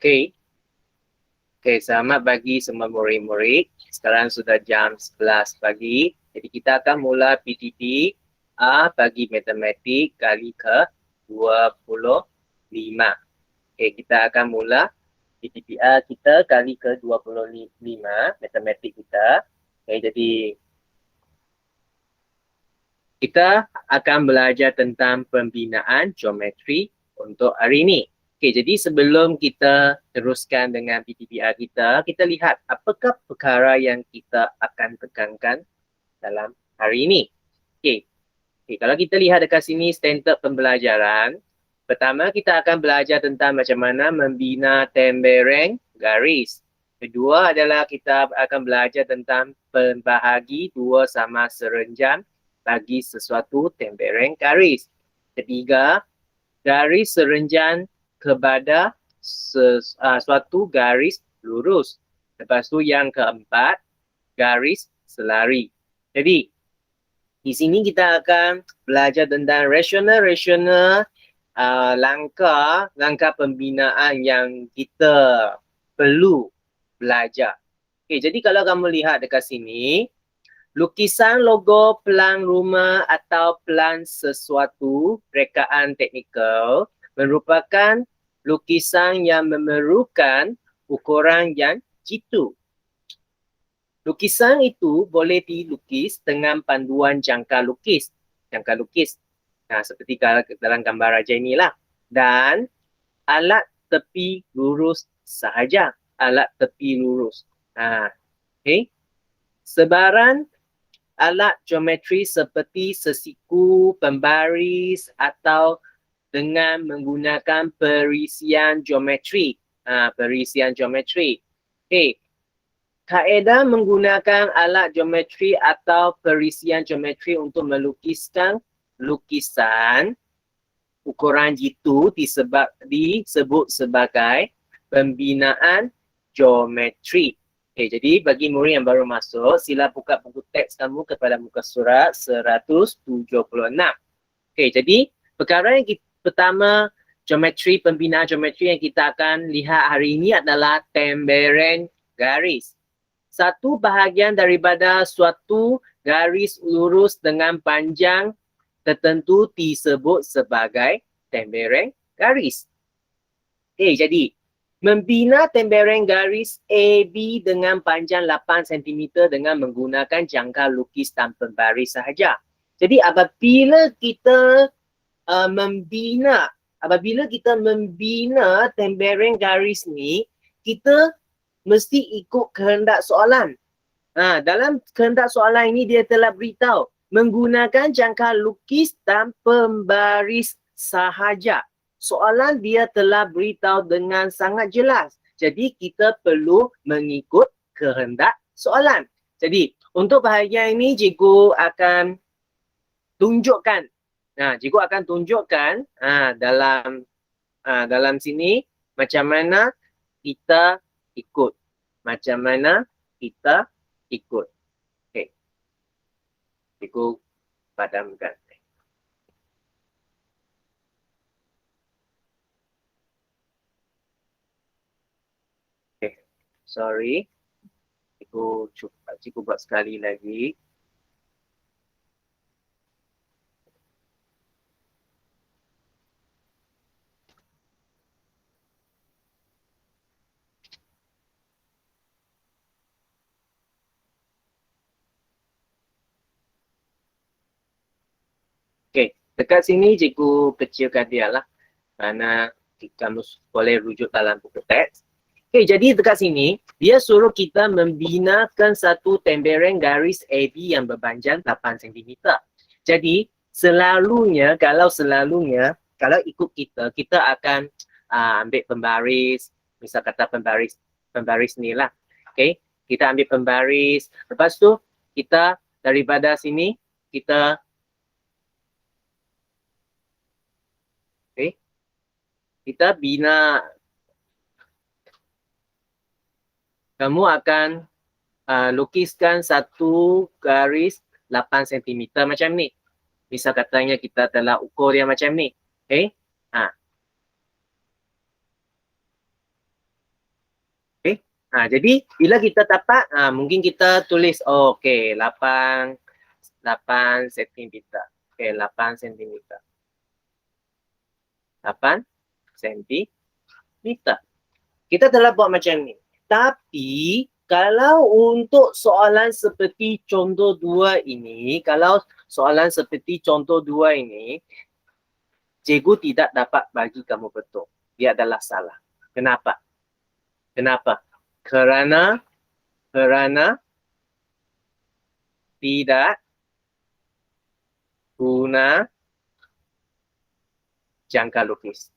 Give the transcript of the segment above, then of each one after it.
Okey. Okey, selamat pagi semua murid-murid. Sekarang sudah jam 11 pagi. Jadi kita akan mula PTP bagi matematik kali ke-25. Okey, kita akan mula PTP kita kali ke-25 matematik kita. Okey, jadi kita akan belajar tentang pembinaan geometri untuk hari ini. Okey, jadi sebelum kita teruskan dengan PTPR kita lihat apakah perkara yang kita akan tekankan dalam hari ini. Okey, kalau kita lihat dekat sini standard pembelajaran, pertama kita akan belajar tentang macam mana membina tembereng garis. Kedua adalah kita akan belajar tentang pembahagi dua sama serenjam bagi sesuatu tembereng garis. Ketiga, garis serenjam kepada suatu garis lurus. Lepas tu yang keempat, garis selari. Jadi, di sini kita akan belajar tentang rasional langkah pembinaan yang kita perlu belajar. Okay, jadi kalau kamu lihat dekat sini, lukisan logo pelang rumah atau pelang sesuatu rekaan teknikal merupakan lukisan yang memerlukan ukuran yang jitu. Lukisan itu boleh dilukis dengan panduan jangka lukis. Nah, seperti dalam gambar raja inilah. Dan alat tepi lurus sahaja. Alat tepi lurus. Okay. Sebaran alat geometri seperti sesiku, pembaris atau dengan menggunakan perisian geometri. Perisian geometri. Okay. Kaedah menggunakan alat geometri atau perisian geometri untuk melukiskan lukisan ukuran jitu disebut sebagai pembinaan geometri. Okay, jadi bagi murid yang baru masuk, sila buka buku teks kamu kepada muka surat 176. Okay, jadi perkara yang pertama, pembinaan geometri yang kita akan lihat hari ini adalah tembereng garis. Satu bahagian daripada suatu garis lurus dengan panjang tertentu disebut sebagai tembereng garis. Okay, jadi membina tembereng garis AB dengan panjang 8 cm dengan menggunakan jangka lukis tanpa baris sahaja. Jadi apabila kita membina tembereng garis ni, kita mesti ikut kehendak soalan. Dalam kehendak soalan ini dia telah beritahu menggunakan jangka lukis dan pembaris sahaja. Soalan dia telah beritahu dengan sangat jelas. Jadi kita perlu mengikut kehendak soalan. Jadi untuk bahagian ini cikgu akan tunjukkan. Dalam sini macam mana kita ikut. Okey. Cikgu padamkan. Okay. Sorry. Cikgu buat sekali lagi. Okey, dekat sini cikgu kecilkan dia lah. Kerana kamu boleh rujuk dalam buku teks. Okey, jadi dekat sini, dia suruh kita membinakan satu tembereng garis AB yang berpanjang 8 cm. Jadi, kalau ikut kita akan ambil pembaris, misal kata pembaris ni lah. Okey, kita ambil pembaris. Lepas tu, kita daripada sini, kita bina. Kamu akan lukiskan satu garis 8 cm macam ni. Misal katanya kita telah ukur dia macam ni. Okay. Jadi bila kita dapat, mungkin kita tulis, okey, 8 sentimeter. Okey, 8 sentimeter. 8 sentimeter. Kita telah buat macam ni. Tapi kalau untuk soalan seperti contoh 2 ini, cikgu tidak dapat bagi kamu betul. Dia adalah salah. Kenapa? Kerana tidak guna jangka lukis.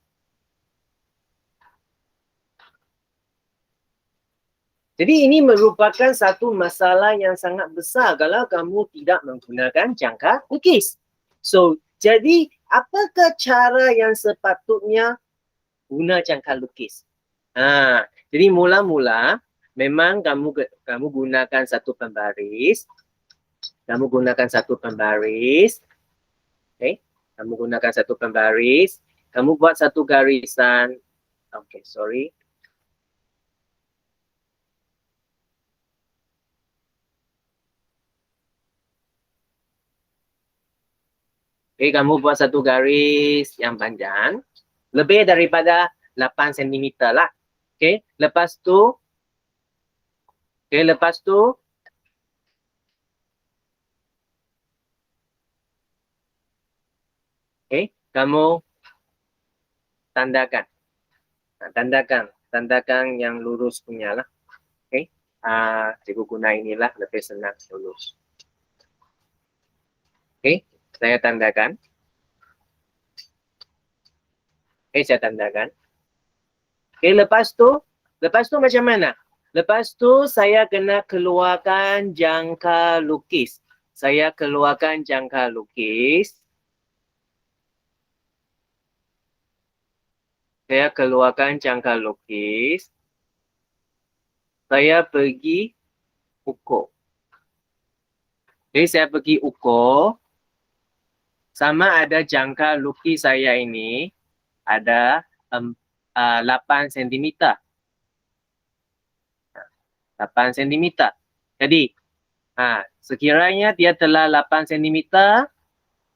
Jadi ini merupakan satu masalah yang sangat besar kalau kamu tidak menggunakan jangka lukis. So, jadi apakah cara yang sepatutnya guna jangka lukis? Jadi mula-mula memang kamu gunakan satu pembaris. Okay. Kamu gunakan satu pembaris. Kamu buat satu garisan. Okay, sorry. Okay, kamu buat satu garis yang panjang. Lebih daripada 8 cm lah. Okay, lepas tu. Okay, kamu tandakan. Tandakan yang lurus punya lah. Okay, cikgu guna inilah lebih senang lurus. Okay, saya tandakan. Okay, saya tandakan. Okay, lepas tu macam mana? Lepas tu saya kena keluarkan jangka lukis. Saya pergi ukur. Jadi saya pergi ukur sama ada jangka lukis saya ini ada 8 cm. 8 cm. Jadi sekiranya dia telah 8 cm,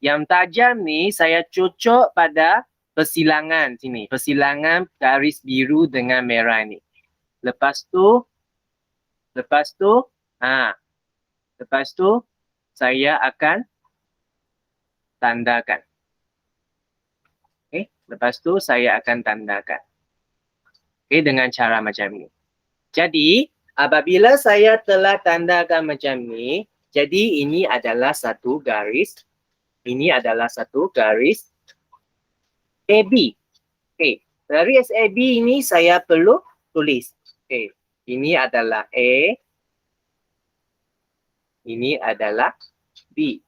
yang tajam ni saya cocok pada persilangan sini. Persilangan garis biru dengan merah ni. Lepas tu saya akan tandakan. Okay, lepas tu saya akan tandakan. Okay, dengan cara macam ni. Jadi, apabila saya telah tandakan macam ni, jadi ini adalah satu garis. AB. Okay, garis AB ini saya perlu tulis. Okay, ini adalah A. Ini adalah B.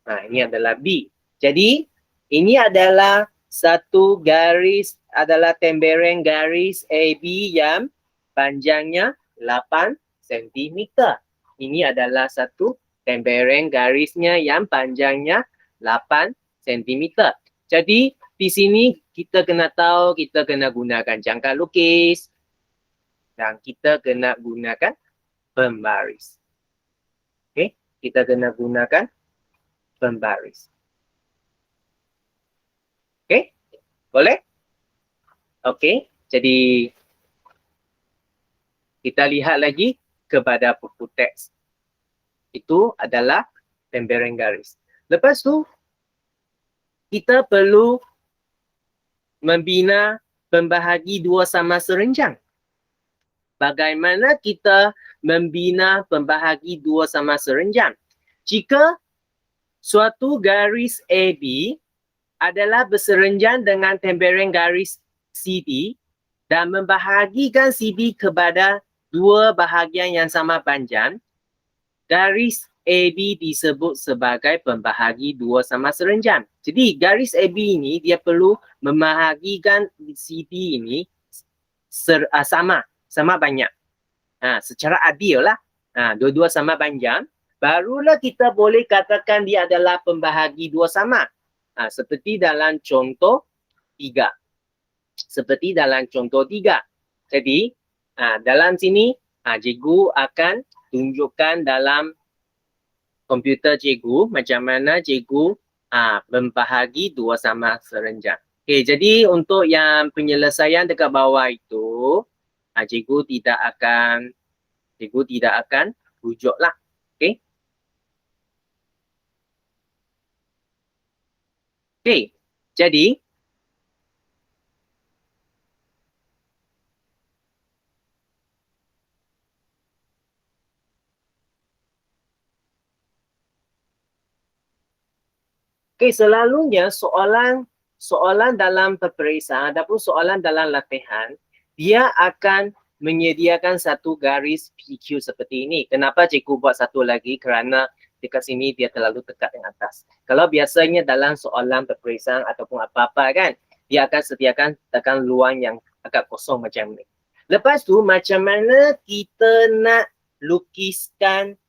Ini adalah B. Jadi, ini adalah satu garis, adalah tembereng garis AB yang panjangnya 8 cm. Ini adalah satu tembereng garisnya yang panjangnya 8 cm. Jadi, di sini kita kena tahu, kita kena gunakan jangka lukis dan kita kena gunakan pembaris. Okay, kita kena gunakan pembaris. Okay, boleh? Okay, jadi kita lihat lagi kepada buku teks. Itu adalah tembereng garis. Lepas tu, kita perlu membina pembahagi dua sama serenjang. Bagaimana kita membina pembahagi dua sama serenjang? Jika suatu garis AB adalah berserenjang dengan tembereng garis CD dan membahagikan CD kepada dua bahagian yang sama panjang, garis AB disebut sebagai pembahagi dua sama serenjang. Jadi garis AB ini dia perlu membahagikan CD ini sama banyak. Secara adil lah. Dua-dua sama panjang. Barulah kita boleh katakan dia adalah pembahagi dua sama. Seperti dalam contoh 3. Jadi dalam sini cikgu akan tunjukkan dalam komputer cikgu macam mana cikgu membahagi dua sama serenjang. Okey, jadi untuk yang penyelesaian dekat bawah itu cikgu tidak akan rujuklah. Okey. Okey. Jadi selalunya soalan dalam peperiksaan ataupun soalan dalam latihan, dia akan menyediakan satu garis PQ seperti ini. Kenapa cikgu buat satu lagi? Kerana dekat sini dia terlalu dekat dengan atas. Kalau biasanya dalam soalan peperiksaan ataupun apa-apa kan, dia akan sediakan tekan luang yang agak kosong macam ni. Lepas tu macam mana kita nak lukiskan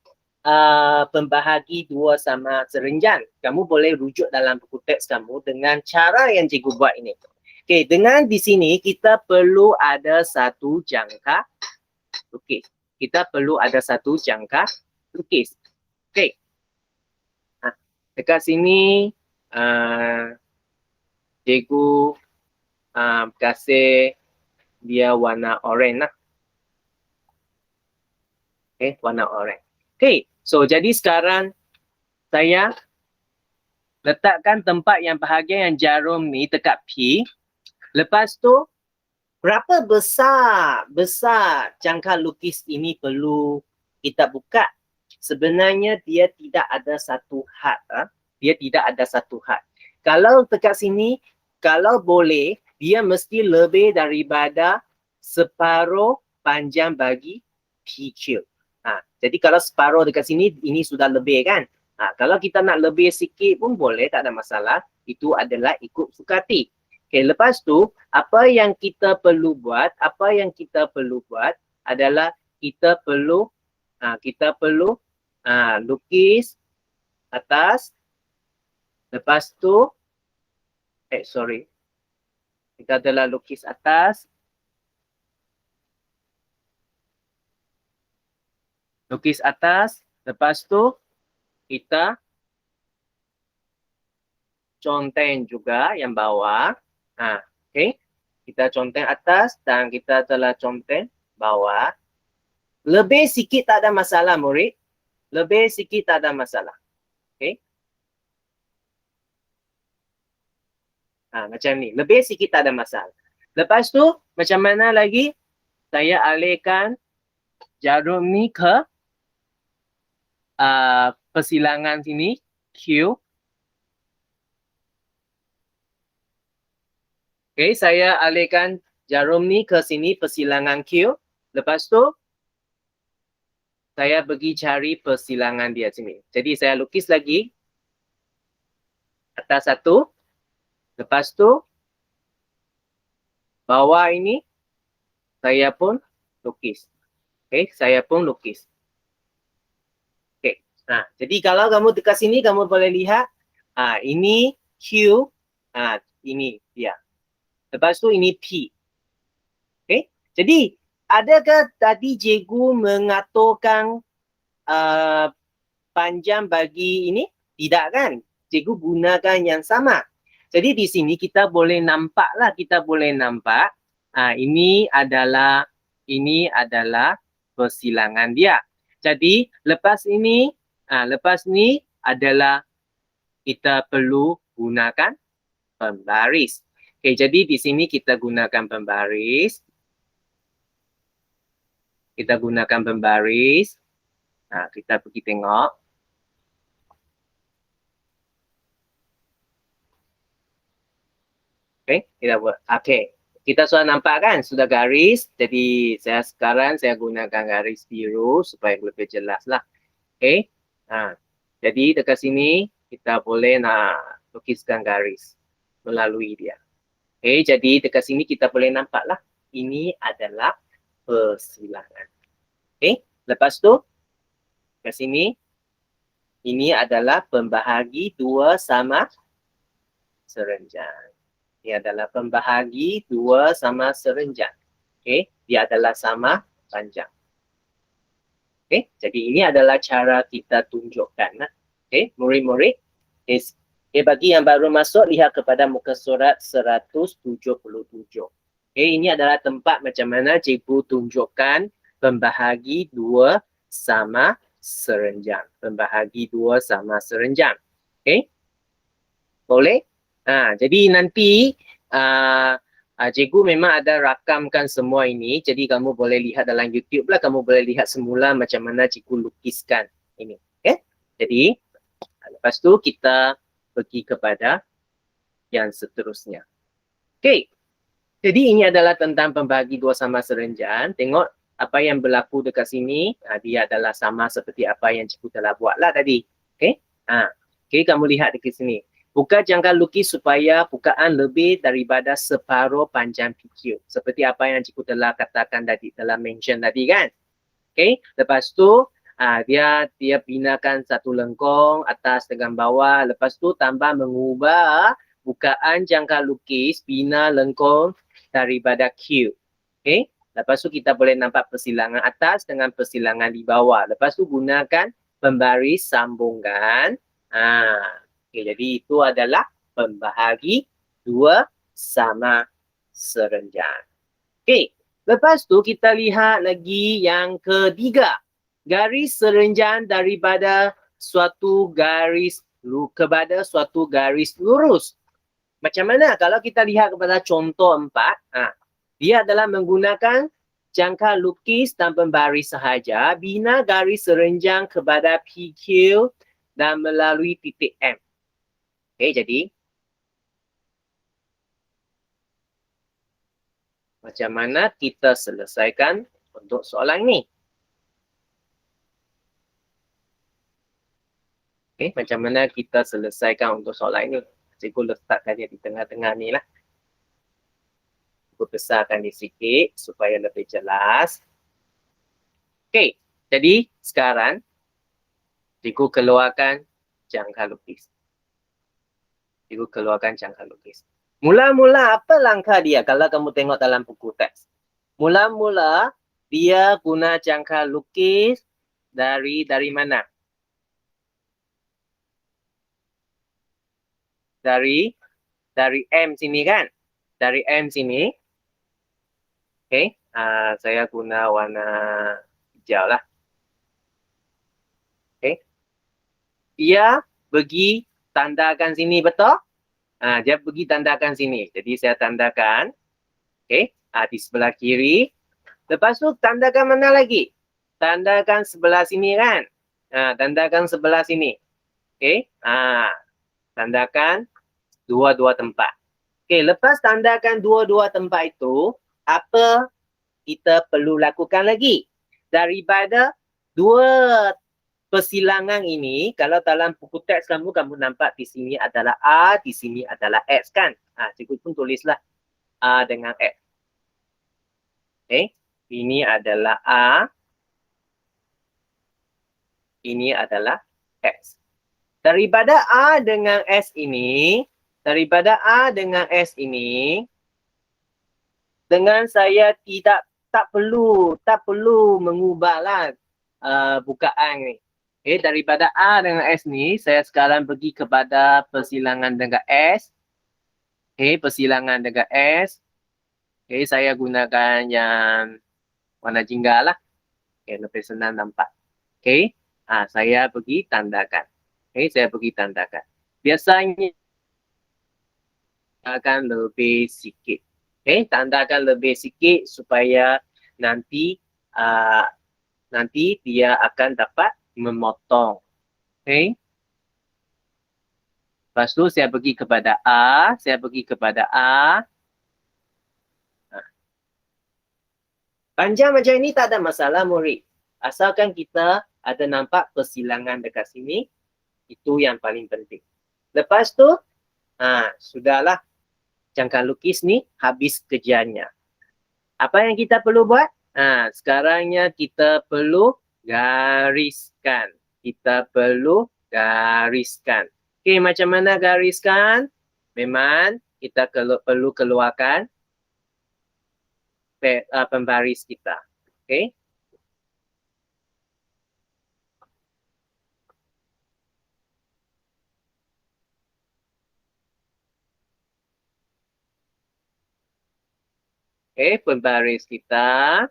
pembahagi dua sama serenjang. Kamu boleh rujuk dalam buku teks kamu dengan cara yang cikgu buat ini. Okey, dengan di sini kita perlu ada satu jangka lukis. Kita perlu ada satu jangka lukis. Okey. Dekat sini cikgu kasih dia warna oranye lah. Okey, warna oranye. Okey, so jadi sekarang saya letakkan tempat yang bahagian yang jarum ni dekat P. Lepas tu berapa besar jangka lukis ini perlu kita buka? Sebenarnya dia tidak ada satu had. Dia tidak ada satu had. Kalau dekat sini, kalau boleh, dia mesti lebih daripada separuh panjang bagi PQ. Jadi kalau separuh dekat sini, ini sudah lebih kan? Kalau kita nak lebih sikit pun boleh, tak ada masalah. Itu adalah ikut suka hati. Okay, lepas tu, apa yang kita perlu buat adalah kita perlu lukis atas. Lepas tu, kita adalah lukis atas. Lukis atas, lepas tu kita conteng juga yang bawah. Okey. Kita conteng atas dan kita telah conteng bawah. Lebih sikit tak ada masalah murid. Lebih sikit tak ada masalah. Okey. Macam ni. Lebih sikit tak ada masalah. Lepas tu macam mana lagi? Saya alihkan jarum ni ke persilangan sini Q. Okay, saya alihkan jarum ni ke sini persilangan Q. Lepas tu saya pergi cari persilangan dia sini. Jadi saya lukis lagi atas satu. Lepas tu bawah ini saya pun lukis. Okay, saya pun lukis. Jadi kalau kamu dekat sini, kamu boleh lihat ini Q, ini dia. Lepas tu ini P. Okay. Jadi adakah tadi cikgu mengaturkan panjang bagi ini? Tidak kan? Cikgu gunakan yang sama. Jadi di sini kita boleh nampak lah, ini adalah persilangan dia. Jadi lepas ni adalah kita perlu gunakan pembaris. Okay, jadi di sini kita gunakan pembaris. Kita pergi tengok. Okay, kita buat. Okay, kita sudah nampak kan? Sudah garis. Jadi sekarang saya gunakan garis biru supaya lebih jelas lah. Okay. Jadi dekat sini kita boleh nak lukiskan garis melalui dia. Okay, jadi dekat sini kita boleh nampak lah. Ini adalah persilangan. Okay, lepas tu dekat sini ini adalah pembahagi dua sama serenjang. Ini adalah pembahagi dua sama serenjang. Okay, dia adalah sama panjang. Okay, jadi ini adalah cara kita tunjukkan. Okay, murid-murid. Okay, bagi yang baru masuk, lihat kepada muka surat 177. Okay, ini adalah tempat macam mana cikgu tunjukkan pembahagi dua sama serenjang. Pembahagi dua sama serenjang. Okay, boleh? Jadi nanti cikgu memang ada rakamkan semua ini, jadi kamu boleh lihat dalam YouTube lah, kamu boleh lihat semula macam mana cikgu lukiskan ini. Okay? Jadi, lepas tu kita pergi kepada yang seterusnya. Okay, jadi ini adalah tentang pembagi dua sama serenjang. Tengok apa yang berlaku dekat sini, dia adalah sama seperti apa yang cikgu telah buat lah tadi. Okay? Okay, kamu lihat dekat sini. Buka jangka lukis supaya bukaan lebih daripada separuh panjang PQ. Seperti apa yang cikgu telah katakan tadi, telah mention tadi kan. Okay, lepas tu dia binakan satu lengkung atas dengan bawah. Lepas tu tambah mengubah bukaan jangka lukis bina lengkung daripada Q. Okay, lepas tu kita boleh nampak persilangan atas dengan persilangan di bawah. Lepas tu gunakan pembaris sambungan. Okay, jadi itu adalah pembahagi dua sama serenjang. Okay, lepas tu kita lihat lagi yang ketiga. Garis serenjang daripada suatu garis kepada suatu garis lurus. Macam mana? Kalau kita lihat kepada contoh 4, dia adalah menggunakan jangka lukis dan pembaris sahaja, bina garis serenjang kepada PQ dan melalui titik M. Okay, jadi macam mana kita selesaikan untuk soalan ni? Okay, macam mana kita selesaikan untuk soalan ini? Cikgu letakkan dia di tengah-tengah ni lah. Cikgu besarkan dia sikit supaya lebih jelas. Okay, jadi sekarang cikgu keluarkan jangka lukis. Cikgu keluarkan jangka lukis. Mula-mula apa langkah dia kalau kamu tengok dalam buku teks? Mula-mula dia guna jangka lukis dari mana? Dari M sini kan? Dari M sini. Okay, saya guna warna hijau lah. Okay. Dia pergi tandakan sini, betul? Dia pergi tandakan sini. Jadi saya tandakan. Okay, di sebelah kiri. Lepas tu tandakan mana lagi? Tandakan sebelah sini kan? Tandakan sebelah sini. Okay, tandakan dua-dua tempat. Okay, lepas tandakan dua-dua tempat itu, apa kita perlu lakukan lagi? Daripada dua persilangan ini, kalau dalam buku teks kamu nampak di sini adalah A, di sini adalah X kan? Cikgu pun tulislah A dengan X. Okay, ini adalah A, ini adalah X. Daripada A dengan S ini, dengan saya tak perlu mengubahlah bukaan ni. Okay, daripada A dengan S ni, saya sekarang pergi kepada persilangan dengan S. Okay, persilangan dengan S. Okay, saya gunakan yang warna jingga lah. Okay, lebih senang nampak. Okay, saya pergi tandakan. Okay, saya pergi tandakan. Biasanya akan lebih sikit. Okay, tandakan lebih sikit supaya nanti dia akan dapat memotong. Okay. Lepas tu saya pergi kepada A. Panjang macam ini tak ada masalah murid. Asalkan kita ada nampak persilangan dekat sini. Itu yang paling penting. Lepas tu, sudahlah. Jangka lukis ni habis kerjanya. Apa yang kita perlu buat? Sekarangnya kita perlu gariskan. Okay, macam mana gariskan? Memang kita perlu keluarkan pembaris kita. Okay. Okay, pembaris kita.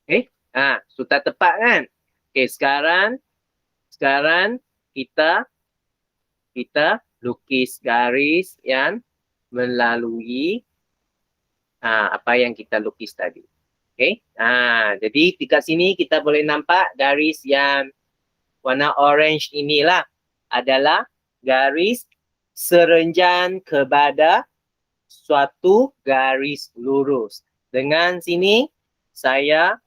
Okay, sudah tepat kan? Okay, sekarang kita lukis garis yang melalui apa yang kita lukis tadi. Okay, jadi dekat sini kita boleh nampak garis yang warna orange inilah adalah garis serenjan kepada suatu garis lurus. Dengan sini saya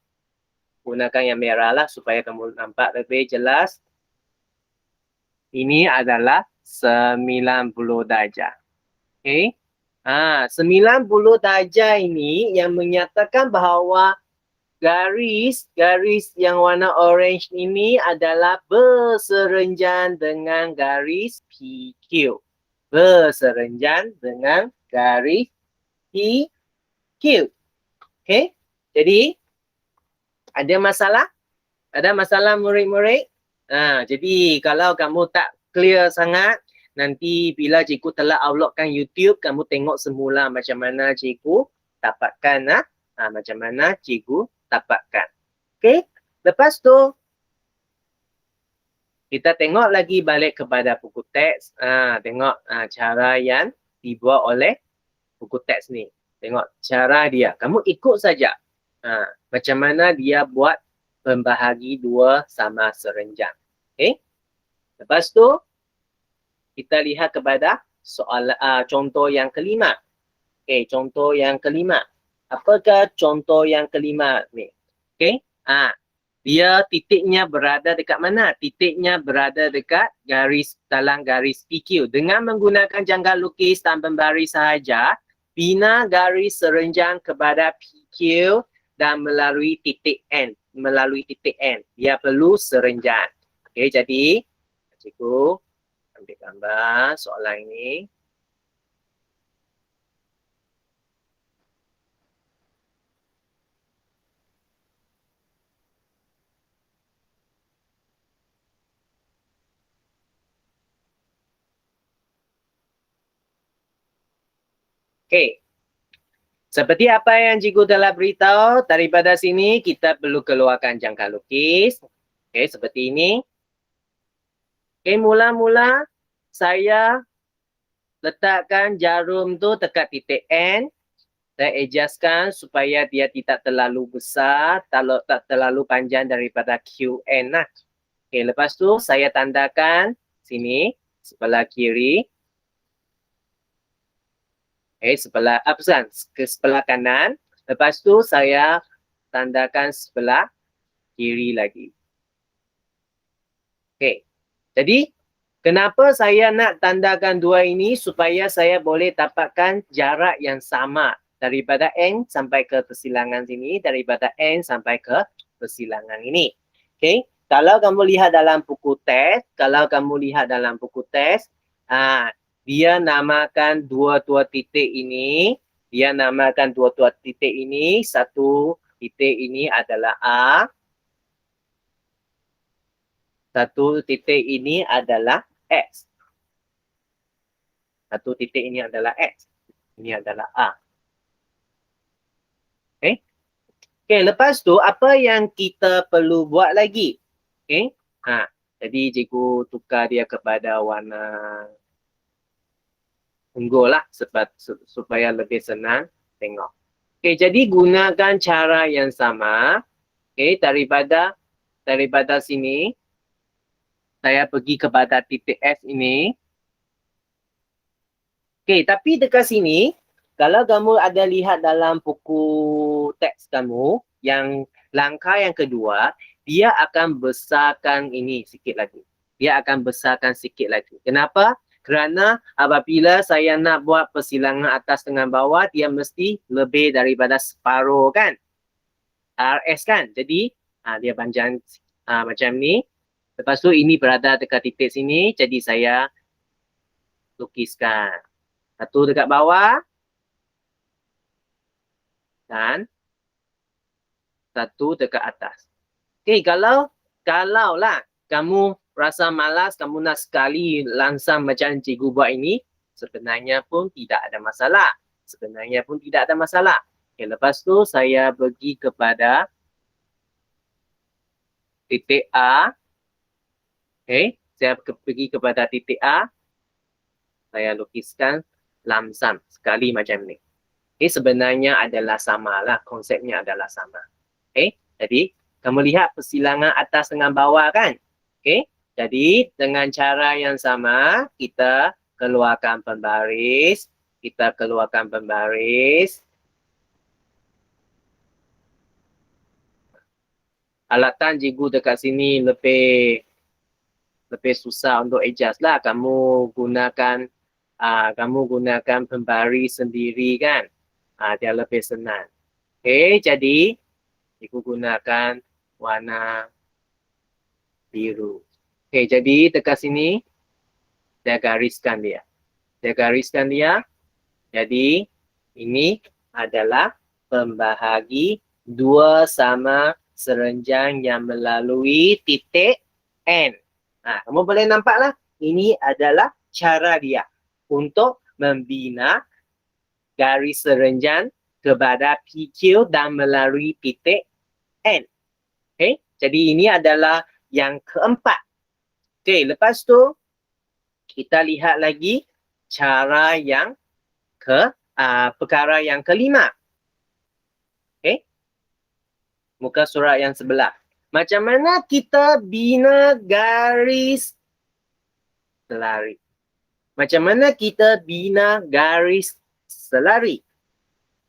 gunakan yang merah lah supaya kamu nampak lebih jelas. Ini adalah 90 darjah. Okay. 90 darjah ini yang menyatakan bahawa garis yang warna orange ini adalah berserenjan dengan garis PQ. Berserenjan dengan garis PQ. Okay. Jadi, ada masalah? Ada masalah murid-murid? Jadi kalau kamu tak clear sangat, nanti bila cikgu telah uploadkan YouTube, kamu tengok semula macam mana cikgu dapatkan. Macam mana cikgu dapatkan. Okay, lepas tu kita tengok lagi balik kepada buku teks. Tengok cara yang dibuat oleh buku teks ni. Tengok cara dia. Kamu ikut saja. Macam mana dia buat pembahagi dua sama serenjan. Okay. Lepas tu kita lihat kepada soal contoh yang kelima. Okay, contoh yang kelima. Apakah contoh yang kelima ni? Okay. Dia titiknya berada dekat mana? Titiknya berada dekat dalam garis PQ. Dengan menggunakan jangka lukis dan pembaris sahaja, bina garis serenjan kepada PQ dan melalui titik N. Dia perlu serenjan. Okay, jadi cikgu ambil gambar soalan ini. Okay. Seperti apa yang cikgu telah beritahu, daripada sini kita perlu keluarkan jangka lukis. Okay, seperti ini. Okay, mula-mula saya letakkan jarum tu dekat titik N. Saya adjustkan supaya dia tidak terlalu besar, tak terlalu panjang daripada QN lah. Okay, lepas tu saya tandakan sini sebelah kiri. Sebelah kanan. Lepas tu saya tandakan sebelah kiri lagi. Okay. Jadi, kenapa saya nak tandakan dua ini? Supaya saya boleh dapatkan jarak yang sama daripada N sampai ke persilangan sini, daripada N sampai ke persilangan ini. Okay. Kalau kamu lihat dalam buku teks, dia namakan dua-dua titik ini. Satu titik ini adalah A. Satu titik ini adalah X. Satu titik ini adalah X. Ini adalah A. Okay. Okay, lepas tu apa yang kita perlu buat lagi? Okay. Jadi cikgu tukar dia kepada warna ungu lah supaya lebih senang tengok. Okay, jadi gunakan cara yang sama. Okay, daripada sini saya pergi kepada titik S ini. Okay, tapi dekat sini kalau kamu ada lihat dalam buku teks kamu yang langkah yang kedua, dia akan besarkan ini sikit lagi. Kenapa? Kerana apabila saya nak buat persilangan atas dengan bawah, dia mesti lebih daripada separuh kan? RS kan? Jadi dia panjang macam ni. Lepas tu ini berada dekat titik sini, jadi saya lukiskan. Satu dekat bawah. dan satu dekat atas. Okey, kalau lah kamu rasa malas, kamu nak sekali langsam macam cikgu buat ini, sebenarnya pun tidak ada masalah. Sebenarnya pun tidak ada masalah. Okay, lepas tu saya pergi kepada titik A. Okay, saya pergi kepada titik A. Saya lukiskan lamsam sekali macam ni. Okay, sebenarnya adalah sama lah. Konsepnya adalah sama. Okay, jadi kamu lihat persilangan atas dengan bawah kan? Okay, jadi dengan cara yang sama, kita keluarkan pembaris. Kita keluarkan pembaris. Alatan cikgu dekat sini lebih susah untuk adjust lah. Kamu gunakan pembaris sendiri kan? Dia lebih senang. Okay, jadi cikgu gunakan warna biru. Okay, jadi dekat sini saya gariskan dia. Saya gariskan dia. Jadi ini adalah pembahagi dua sama serenjang yang melalui titik N. Kamu boleh nampak lah. Ini adalah cara dia untuk membina garis serenjang kepada PQ dan melalui titik N. Okay? Jadi ini adalah yang keempat. Okay, lepas tu kita lihat lagi cara yang perkara yang kelima. Okay? Muka surat yang sebelah. Macam mana kita bina garis selari? Macam mana kita bina garis selari?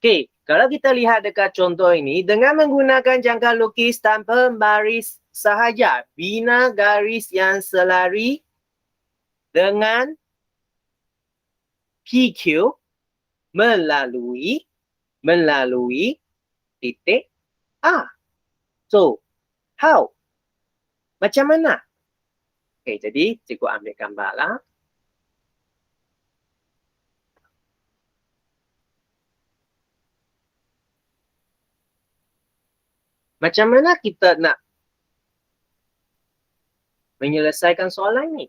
Okay, kalau kita lihat dekat contoh ini, dengan menggunakan jangka lukis tanpa baris sahaja, bina garis yang selari dengan PQ melalui titik A. So, how? Macam mana? Okay, jadi cikgu ambil gambar lah. Macam mana kita nak menyelesaikan soalan ni?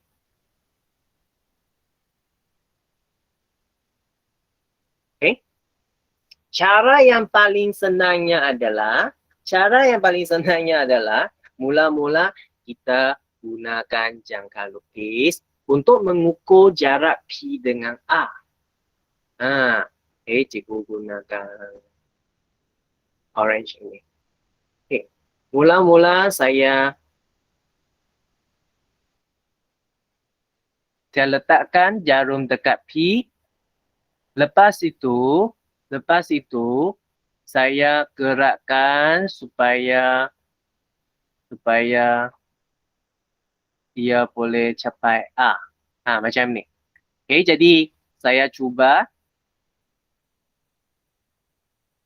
Okay. Cara yang paling senangnya adalah mula-mula kita gunakan jangka lukis untuk mengukur jarak P dengan A. Cikgu gunakan orange ini. Okay. Mula-mula saya letakkan jarum dekat P. Lepas itu saya gerakkan supaya dia boleh capai A. Macam ni. Okay, jadi saya cuba.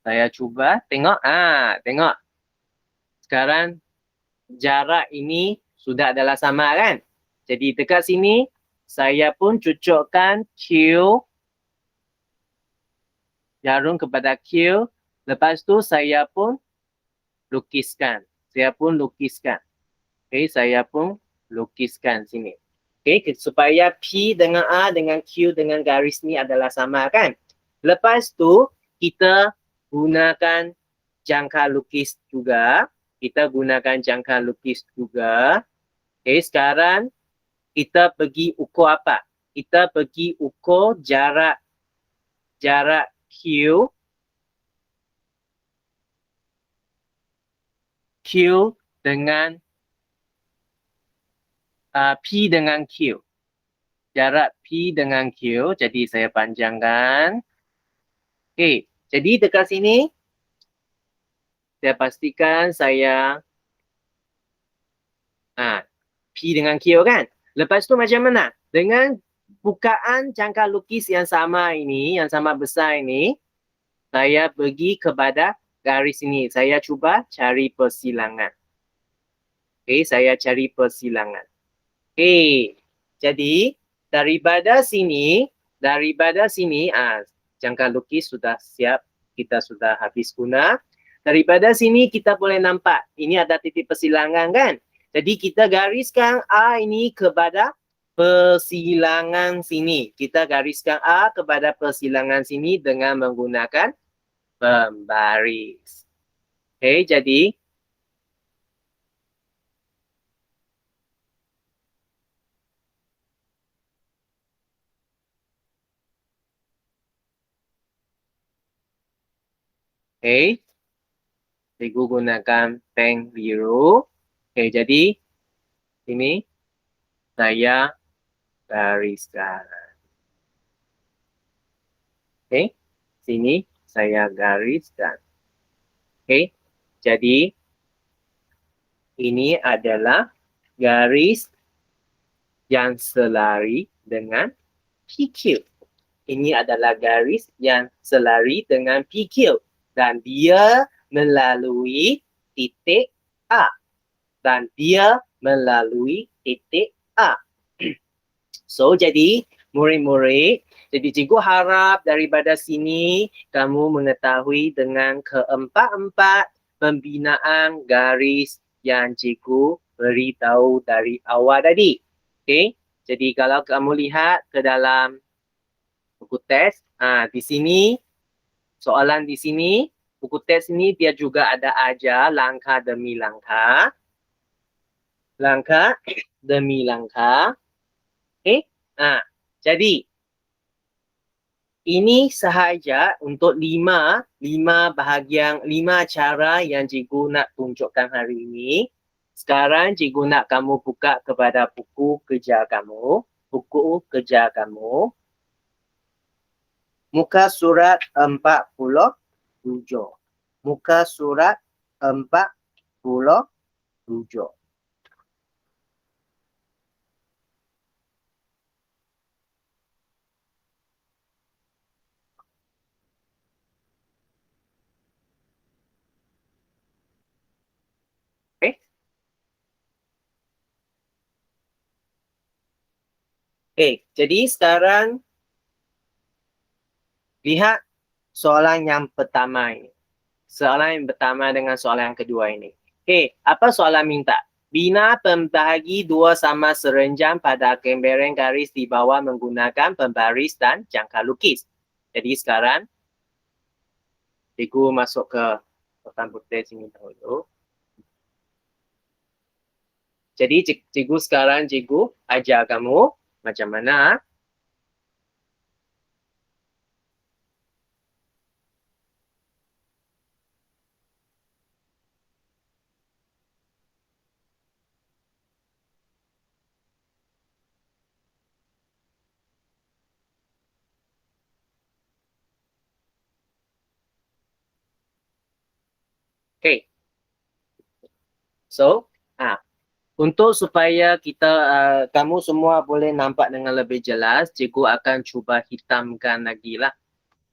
Tengok. Tengok. Sekarang jarak ini sudah adalah sama kan? Jadi dekat sini saya pun cucukkan Q. Jarum kepada Q. Lepas tu saya pun lukiskan. Okay, saya pun lukiskan sini. Okay, supaya P dengan A dengan Q dengan garis ni adalah sama kan? Lepas tu kita gunakan jangka lukis juga. Okay, sekarang kita pergi ukur apa? Kita pergi ukur jarak Q dengan P dengan Q. Jarak P dengan Q. Jadi saya panjangkan. Okay. Jadi dekat sini saya pastikan saya P dengan Q kan. Lepas tu macam mana? Dengan bukaan jangka lukis yang sama ini, yang sama besar ini, saya pergi kepada garis ini. Saya cuba cari persilangan. Okay, saya cari persilangan. Okay, jadi daripada sini, jangka lukis sudah siap kita sudah habis guna. Daripada sini kita boleh nampak, ini ada titik persilangan kan? Jadi kita gariskan A ini kepada persilangan sini. Kita gariskan A kepada persilangan sini dengan menggunakan pembaris. Okey, jadi okey, cikgu gunakan pen biru. Okey, jadi ini saya gariskan. Okey, sini saya gariskan. Okey, jadi ini adalah garis yang selari dengan PQ. Ini adalah garis yang selari dengan PQ dan dia melalui titik A dan dia melalui titik A. So, jadi murid-murid, jadi cikgu harap daripada sini kamu mengetahui dengan keempat-empat pembinaan garis yang cikgu beritahu dari awal tadi. Okey, jadi kalau kamu lihat ke dalam buku teks, di sini, soalan di sini, buku teks ini dia juga ada ajar langkah demi langkah. Langkah demi langkah. Okey, jadi ini sahaja untuk lima cara yang cikgu nak tunjukkan hari ini. Sekarang cikgu nak kamu buka kepada buku kerja kamu. Buku kerja kamu. Muka surat 47. Muka surat 47. Okay. Okay, jadi sekarang lihat soalan yang pertama ini. Soalan yang pertama dengan soalan yang kedua ini. Okay, apa soalan minta? Bina pembahagi dua sama serenjang pada gambaran garis di bawah menggunakan pembaris dan jangka lukis. Jadi sekarang, cikgu masuk ke papan putih sini dahulu. Jadi cikgu sekarang cikgu ajar kamu macam mana. Okay. So, untuk supaya kita kamu semua boleh nampak dengan lebih jelas, cikgu akan cuba hitamkan lagi lah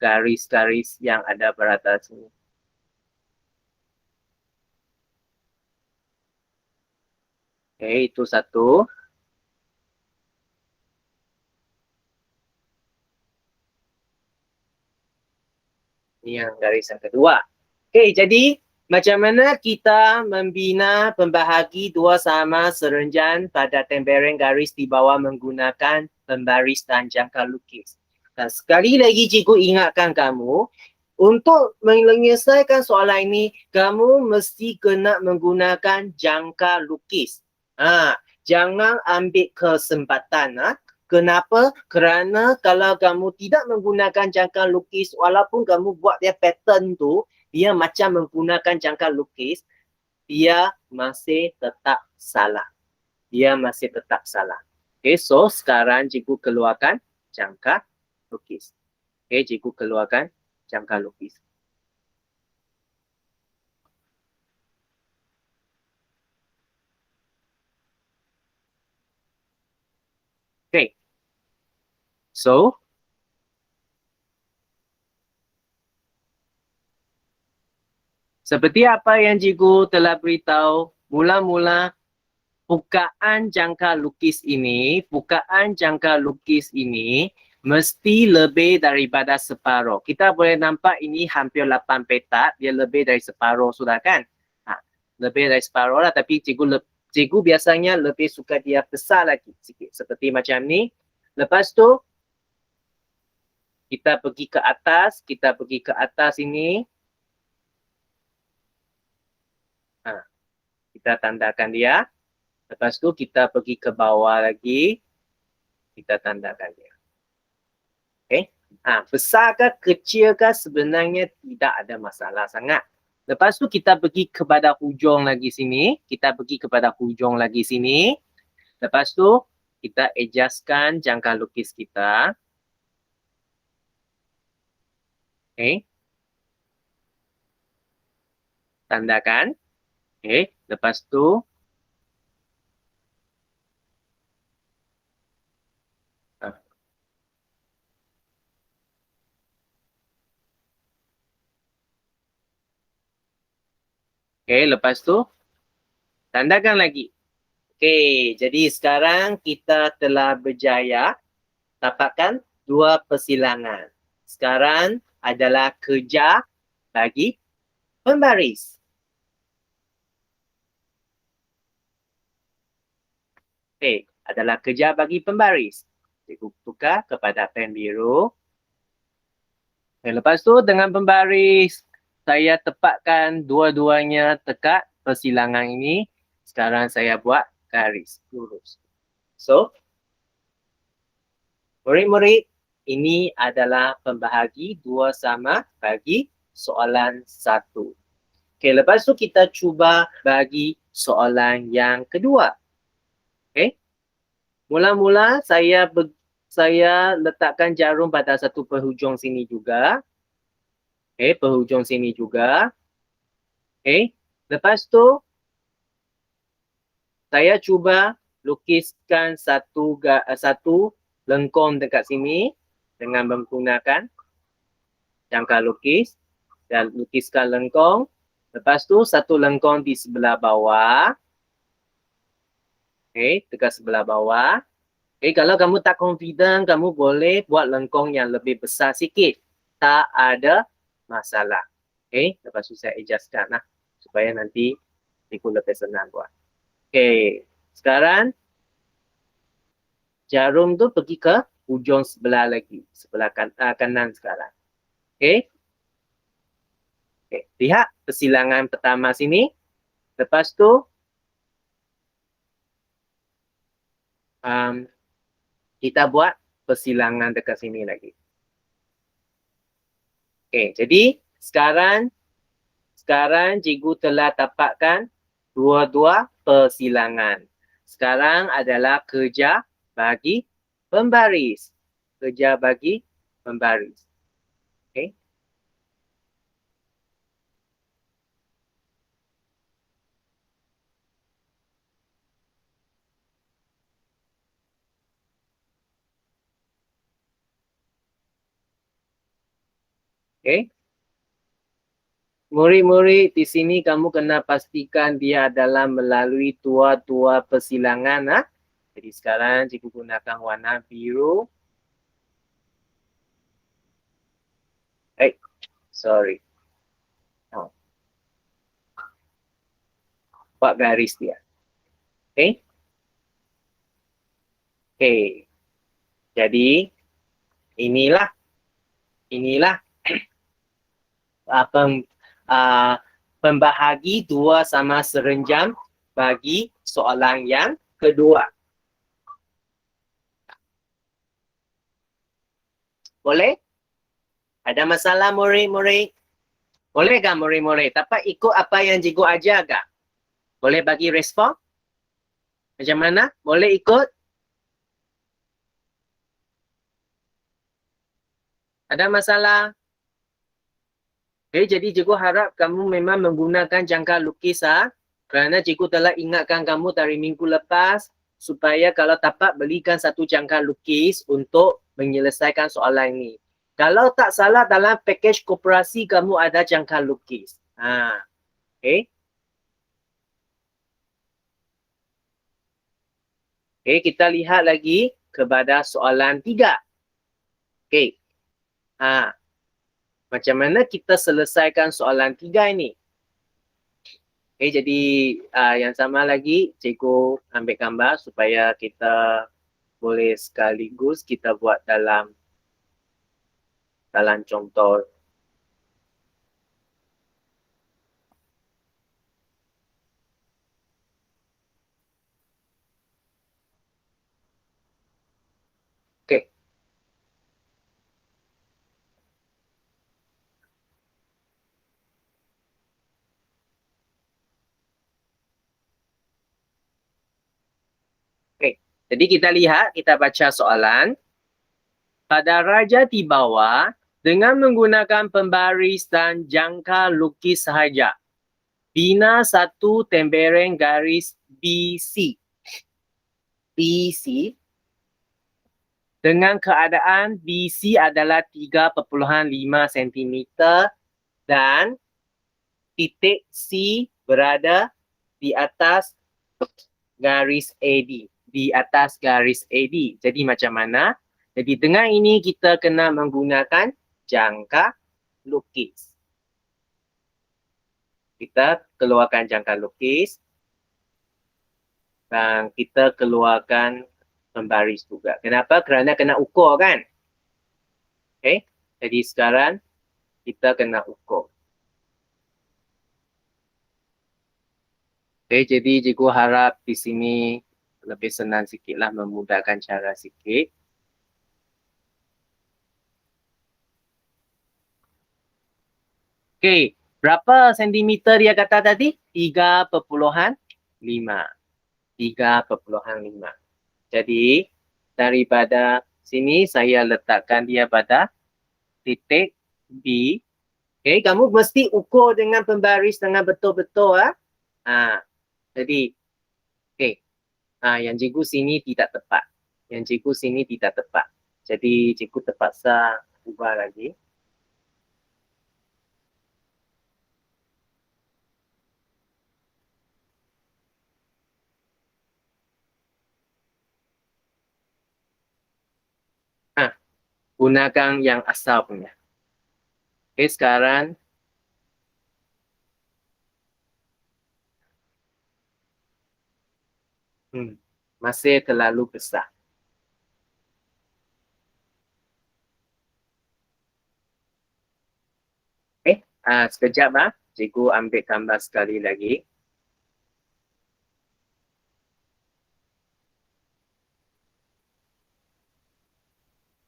garis-garis yang ada pada sini. Okay, itu satu. Ini yang garis yang kedua. Okay, jadi macam mana kita membina pembahagi dua sama serenjang pada temperan garis di bawah menggunakan pembaris dan jangka lukis. Dan sekali lagi cikgu ingatkan kamu, untuk menyelesaikan soalan ini, kamu mesti kena menggunakan jangka lukis. Jangan ambil kesempatan. Kenapa? Kerana kalau kamu tidak menggunakan jangka lukis, walaupun kamu buat dia pattern tu, dia macam menggunakan jangka lukis, dia masih tetap salah. Dia masih tetap salah. Okay, so sekarang cikgu keluarkan jangka lukis. Okay, cikgu keluarkan jangka lukis. Okay. So, seperti apa yang cikgu telah beritahu, mula-mula bukaan jangka lukis ini mesti lebih daripada separuh. Kita boleh nampak ini hampir 8 petak, dia lebih dari separuh sudah kan? Lebih dari separuh lah, tapi cikgu biasanya lebih suka dia besar lagi sikit. Seperti macam ni. Lepas tu, kita pergi ke atas ini. Kita tandakan dia. Lepas tu kita pergi ke bawah lagi. Kita tandakan dia. Okay. Besar ke kecil ke sebenarnya tidak ada masalah sangat. Lepas tu kita pergi kepada hujung lagi sini. Lepas tu kita adjustkan jangka lukis kita. Okay. Tandakan. Okay. Lepas tu lepas tu tandakan lagi. Jadi sekarang kita telah berjaya dapatkan 2 persilangan. Sekarang adalah kerja bagi pembaris. Adalah kerja bagi pembaris. Cikgu tukar kepada pen biru. Lepas tu dengan pembaris, saya tepatkan dua-duanya dekat persilangan ini. Sekarang saya buat garis lurus. So, murid-murid, ini adalah pembahagi 2 sama bagi soalan 1. Lepas tu kita cuba bagi soalan yang kedua. Mula-mula saya letakkan jarum pada satu penghujung sini juga. Penghujung sini juga. Lepas tu saya cuba lukiskan satu lengkung dekat sini dengan menggunakan jangka lukis dan lukiskan lengkung. Lepas tu satu lengkung di sebelah bawah. Dekat sebelah bawah. Kalau kamu tak confident, kamu boleh buat lengkung yang lebih besar sikit. Tak ada masalah. Lepas tu saya adjustkan lah. Supaya nanti cikgu lebih senang buat. Sekarang jarum tu pergi ke hujung sebelah lagi. Sebelah kanan sekarang. Lihat persilangan pertama sini. Lepas tu kita buat persilangan dekat sini lagi. Jadi sekarang cikgu telah dapatkan dua-dua persilangan. Sekarang adalah kerja bagi pembaris. Kerja bagi pembaris. Murid-murid di sini kamu kena pastikan dia adalah melalui dua-dua persilangan. Jadi sekarang cikgu gunakan warna biru. Sorry. Buat garis dia. Jadi inilah pembahagi 2 sama serenjam bagi soalan yang kedua. Boleh? Ada masalah murid-murid? Boleh tak murid-murid? Dapat ikut apa yang cikgu ajar tak? Boleh bagi respon? Macam mana? Boleh ikut? Ada masalah? Jadi cikgu harap kamu memang menggunakan jangka lukis kerana cikgu telah ingatkan kamu dari minggu lepas supaya kalau dapat belikan satu jangka lukis untuk menyelesaikan soalan ini. Kalau tak salah dalam pakej koperasi kamu ada jangka lukis. Kita lihat lagi kepada soalan 3. Okey. Macam mana kita selesaikan soalan 3 ini? Okey, jadi yang sama lagi, cikgu ambil gambar supaya kita boleh sekaligus kita buat dalam contoh. Okey. Okey. Jadi kita lihat, kita baca soalan. Pada raja di bawah, dengan menggunakan pembaris dan jangka lukis sahaja, bina satu tembereng garis BC. BC dengan keadaan BC adalah 3.5 cm dan titik C berada di atas garis AD. Di atas garis AD. Jadi macam mana? Jadi dengan ini kita kena menggunakan jangka lukis. Kita keluarkan jangka lukis dan kita keluarkan pembaris juga. Kenapa? Kerana kena ukur kan? Okay. Jadi sekarang kita kena ukur. Okay, jadi cikgu harap di sini lebih senang sikitlah, memudahkan cara sikit. Okay, berapa sentimeter dia kata tadi? 3.5. 3.5. Jadi daripada sini saya letakkan dia pada titik B. Okay, kamu mesti ukur dengan pembaris dengan betul-betul. Jadi, okay. Yang cikgu sini tidak tepat. Yang cikgu sini tidak tepat. Jadi cikgu terpaksa ubah lagi. Gunakan yang asal punya. Okay, sekarang masih terlalu besar. Okay, sekejap cikgu ambil gambar sekali lagi.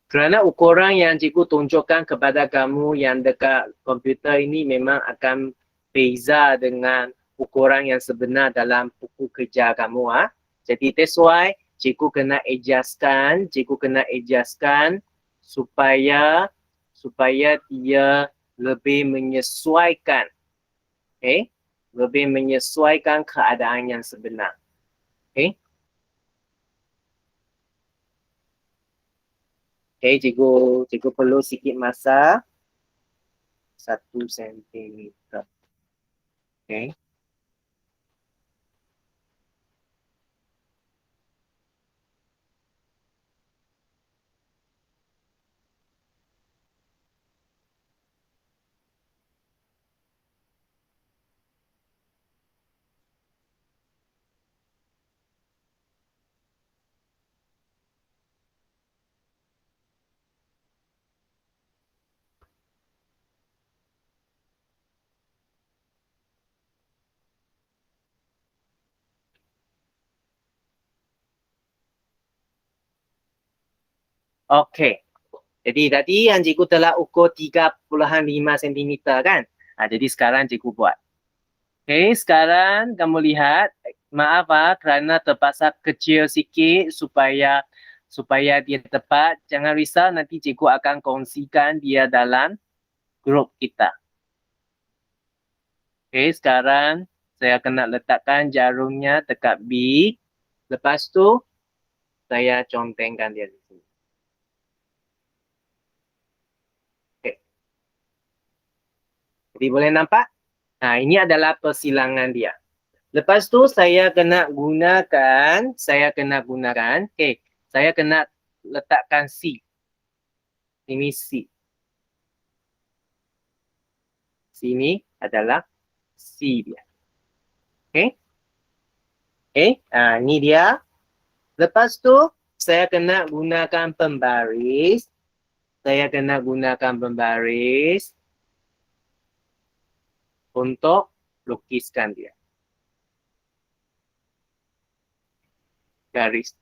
Kerana ukuran yang cikgu tunjukkan kepada kamu yang dekat komputer ini memang akan beza dengan ukuran yang sebenar dalam buku kerja kamu. Jadi that's why cikgu kena adjustkan supaya dia lebih menyesuaikan. Okay? Lebih menyesuaikan keadaan yang sebenar. Okay? Okay, cikgu perlu sikit masa. 1 sentimeter. Okay. Okey. Jadi tadi yang cikgu telah ukur 3.5 cm kan? Jadi sekarang cikgu buat. Okey, sekarang kamu lihat, maaf kerana terpaksa kecil sikit supaya dia tepat. Jangan risau, nanti cikgu akan kongsikan dia dalam grup kita. Okey, sekarang saya kena letakkan jarumnya dekat B. Lepas tu saya contengkan dia di sini. Jadi boleh nampak? Ini adalah persilangan dia. Lepas tu saya kena gunakan, saya kena letakkan C. Ini C. Sini adalah C dia. Okay. Okay. Ini dia. Lepas tu, saya kena gunakan pembaris. Saya kena gunakan pembaris untuk lukiskan dia. Garis.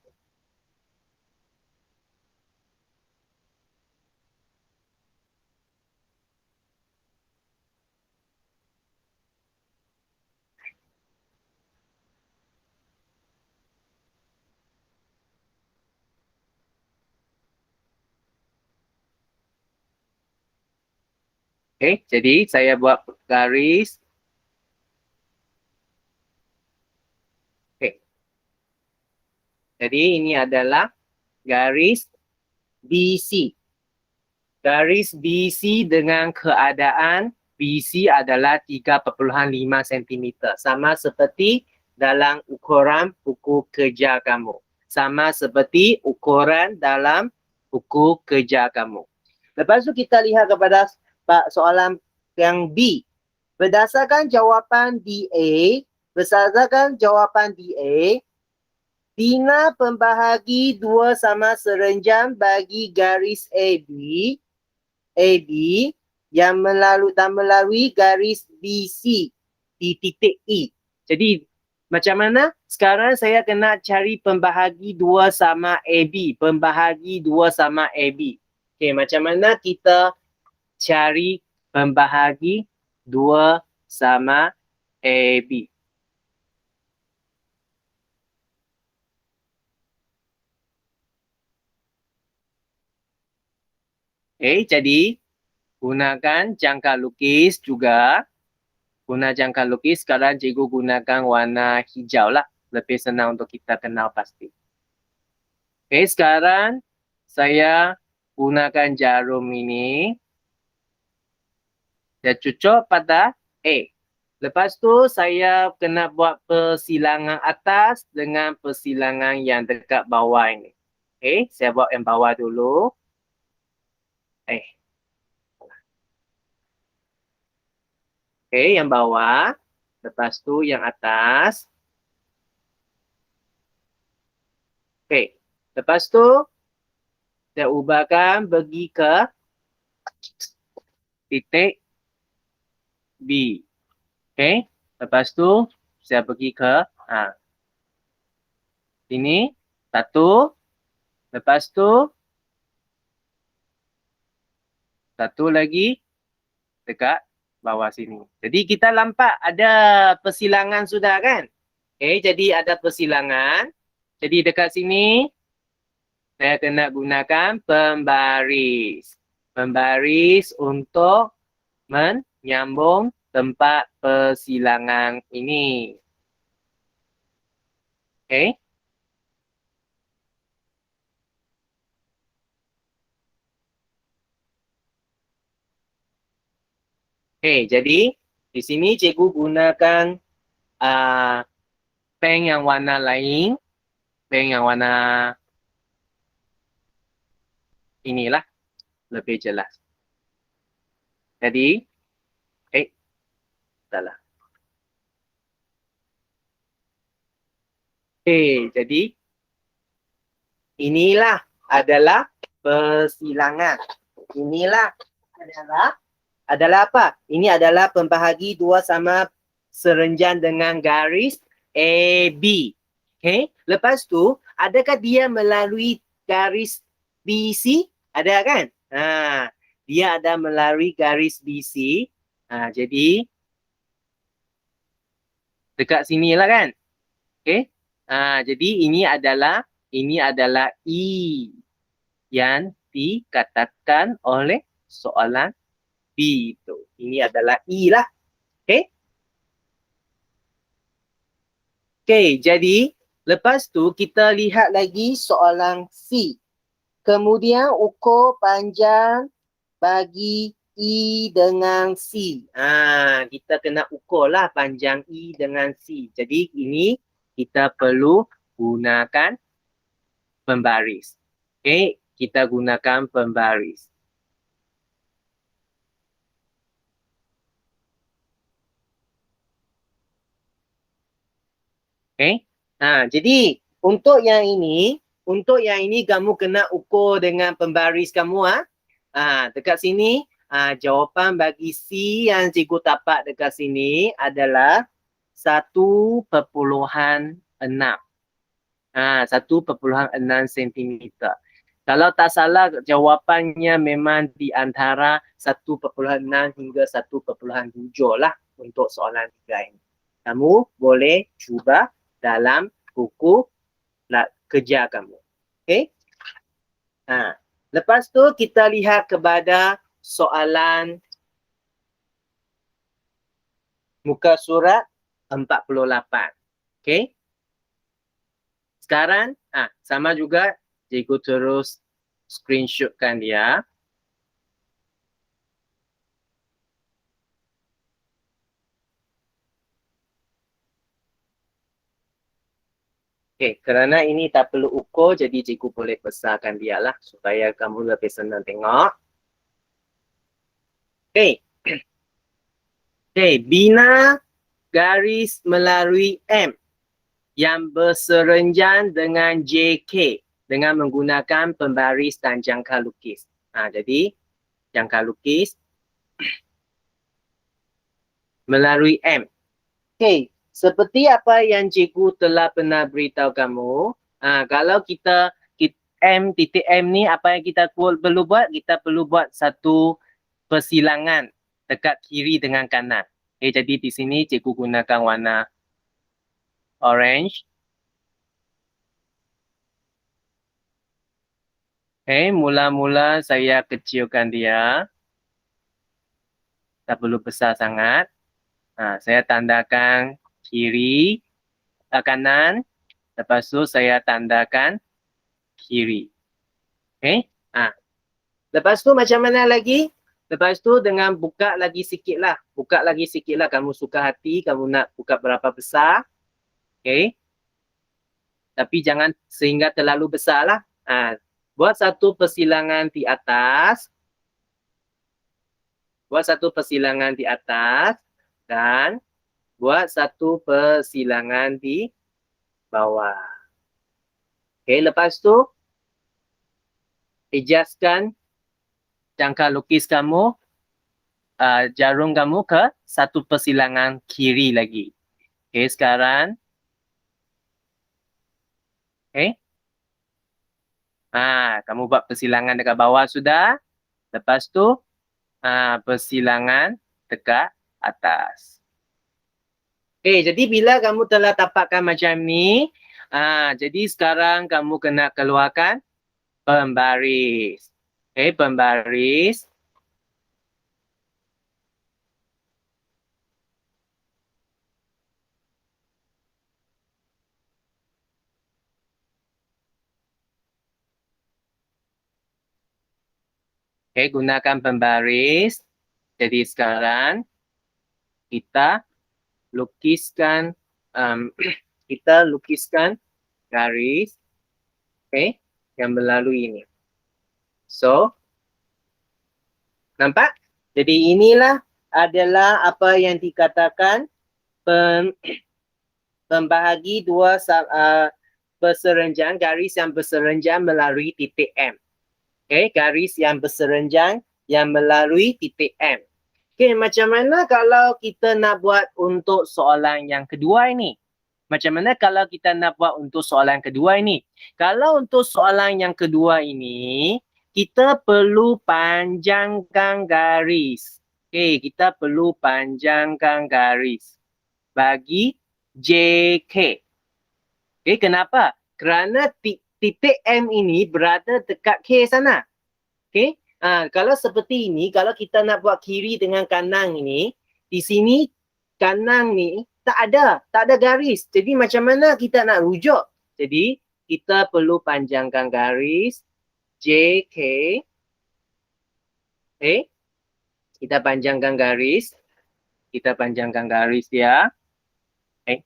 Okay, jadi saya buat garis. Okay. Jadi ini adalah garis BC. Garis BC dengan keadaan BC adalah 3,5 cm. Sama seperti dalam ukuran buku kerja kamu. Sama seperti ukuran dalam buku kerja kamu. Lepas tu kita lihat kepada soalan yang B. Berdasarkan jawapan DA, bina pembahagi dua sama serenjam bagi garis AB yang melalui garis BC di titik E. Jadi macam mana? Sekarang saya kena cari pembahagi dua sama AB. Pembahagi dua sama AB. Okay, macam mana kita cari pembahagi dua sama AB? Okay, jadi gunakan jangka lukis juga. Guna jangka lukis, sekarang cikgu gunakan warna hijau lah. Lebih senang untuk kita kenal pasti. Okay, sekarang saya gunakan jarum ini. Saya cucuk pada A. Lepas tu saya kena buat persilangan atas dengan persilangan yang dekat bawah ini. Okay, saya buat yang bawah dulu. Okay, yang bawah. Lepas tu yang atas. Okay, lepas tu saya ubahkan pergi ke titik B. Okay, lepas tu saya pergi ke sini. Satu. Lepas tu satu lagi dekat bawah sini. Jadi kita nampak ada persilangan sudah kan? Okay, jadi ada persilangan. Jadi dekat sini saya kena gunakan pembaris. Pembaris untuk menyambung tempat persilangan ini. Okay. Okay, jadi di sini cikgu gunakan pen yang warna lain. Pen yang warna inilah lebih jelas. Jadi, salah. Jadi inilah adalah persilangan. Inilah adalah apa? Ini adalah pembahagi dua sama serenjan dengan garis AB. Okay. Lepas tu, adakah dia melalui garis BC? Ada kan? Dia ada melalui garis BC. Jadi dekat sini lah kan? Okay. Jadi ini adalah E yang dikatakan oleh soalan B itu. Ini adalah E lah. Okay. Okay, jadi lepas tu kita lihat lagi soalan C. Kemudian ukur panjang bagi E dengan C. Kita kena ukur lah panjang E dengan C. Jadi ini kita perlu gunakan pembaris. Okay, kita gunakan pembaris. Okay. Jadi untuk yang ini kamu kena ukur dengan pembaris kamu. Dekat sini jawapan bagi C yang cikgu tapak dekat sini adalah 1,6. 1,6 sentimeter. Kalau tak salah jawapannya memang di antara 1,6 hingga 1,7 lah untuk soalan 3 ini. Kamu boleh cuba dalam buku kerja kamu. Okay? Lepas tu kita lihat kepada soalan muka surat 48. Okay? Sekarang, sama juga cikgu terus screenshotkan dia. Okay, kerana ini tak perlu ukur, jadi cikgu boleh besarkan dia lah supaya kamu lebih senang tengok. Okay. Okay, bina garis melalui M yang berserenjan dengan JK dengan menggunakan pembaris dan jangka lukis. Jadi, jangka lukis melalui M. Okay, seperti apa yang cikgu telah pernah beritahu kamu, kalau kita titik M ni apa yang kita perlu buat? Kita perlu buat satu persilangan dekat kiri dengan kanan. Okay, jadi di sini cikgu gunakan warna orange. Okay, mula-mula saya kecilkan dia. Tak perlu besar sangat. Saya tandakan kiri, kanan. Lepas tu saya tandakan kiri. Okay. Lepas tu macam mana lagi? Lepas tu dengan buka lagi sikit lah. Buka lagi sikit lah. Kamu suka hati, kamu nak buka berapa besar. Okay. Tapi jangan sehingga terlalu besar lah. Buat satu persilangan di atas. Buat satu persilangan di atas. Dan buat satu persilangan di bawah. Okay, lepas tu ejaskan jangka lukis kamu, jarum kamu ke satu persilangan kiri lagi. Okay, sekarang. Okay. Kamu buat persilangan dekat bawah sudah. Lepas tu, persilangan dekat atas. Okay, jadi bila kamu telah dapatkan macam ni, jadi sekarang kamu kena keluarkan pembaris. Okay, pembaris. Okay, gunakan pembaris. Jadi sekarang kita lukiskan garis, okay, yang melalui ini. So, nampak? Jadi inilah adalah apa yang dikatakan pembahagi dua berserenjang, garis yang berserenjang melalui titik M. Okay, garis yang berserenjang yang melalui titik M. Okay, macam mana kalau kita nak buat untuk soalan yang kedua ini? Macam mana kalau kita nak buat untuk soalan kedua ini? Kalau untuk soalan yang kedua ini, kita perlu panjangkan garis. Okay, kita perlu panjangkan garis bagi JK. Okay, kenapa? Kerana titik M ini berada dekat K sana. Okay, kalau seperti ini, kalau kita nak buat kiri dengan kanan ini, di sini kanan ni tak ada garis. Jadi macam mana kita nak rujuk? Jadi kita perlu panjangkan garis JK. Okay, kita panjangkan garis. Kita panjangkan garis dia. Okay.